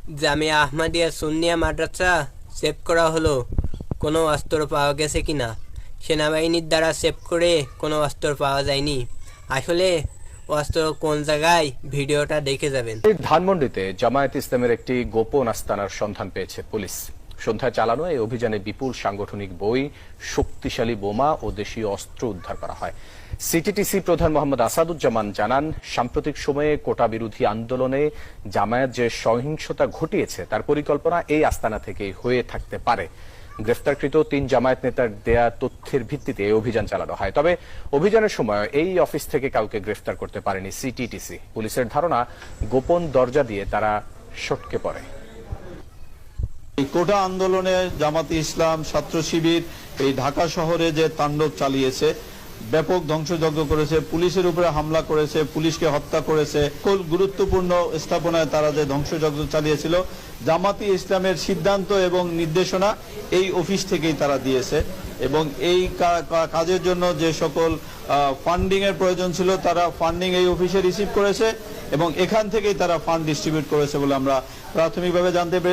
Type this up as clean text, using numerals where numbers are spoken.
জামিয়া আহমদিয়া সুন্নিয়া মাদ্রাসা save করা হলো, কোনো অস্ত্র পাওয়া গেছে কিনা? সেনাবাহিনীর দ্বারা সেভ করে কোনো অস্ত্র পাওয়া যায়নি। আসলে অস্ত্র কোন জায়গায়, ভিডিওটা দেখে যাবেন। ধানমন্ডিতে জামায়াত ইসলামের একটি গোপন আস্তানার সন্ধান পেয়েছে পুলিশ। সন্ধ্যায় চালানো এই অভিযানে বিপুল সাংগঠনিক বই, শক্তিশালী বোমা ও দেশীয় অস্ত্র উদ্ধার করা হয়। সিটিটিসি প্রধান মোহাম্মদ আসাদুজ্জামান জানান, সাম্প্রতিক সময়ে কোটা বিরোধী আন্দোলনে জামায়াত যে সহিংসতা ঘটিয়েছে তার পরিকল্পনা এই আস্তানা থেকেই হয়ে থাকতে পারে। গ্রেফতারকৃত 3 জামায়াত নেতার দেয়া তথ্যের ভিত্তিতে এই অভিযান চালানো হয়। তবে অভিযানের সময় এই অফিস থেকে কাউকে গ্রেফতার করতে পারেনি সিটিটিসি। পুলিশের ধারণা, গোপন দরজা দিয়ে তারা সটকে পড়ে। এই কোটা আন্দোলনে জামাতে ইসলাম, ছাত্র শিবির এই ঢাকা শহরে যে তাণ্ডব চালিয়েছে, ব্যাপক ধ্বংসযজ্ঞ করেছে, পুলিশের উপরে হামলা করেছে, পুলিশকে হত্যা করেছে, খুব গুরুত্বপূর্ণ স্থাপনায় তারা যে ধ্বংসযজ্ঞ চালিয়েছিল, জামাতে ইসলামের সিদ্ধান্ত এবং নির্দেশনা এই অফিস থেকেই তারা দিয়েছে। এবং এই কাজের জন্য যে সকল ফান্ডিং এর প্রয়োজন ছিল, তারা ফান্ডিং এই অফিসে রিসিভ করেছে এবং এখান থেকেই তারা ফান্ড ডিস্ট্রিবিউট করেছে বলে আমরা প্রাথমিকভাবে জানতে পেরেছি।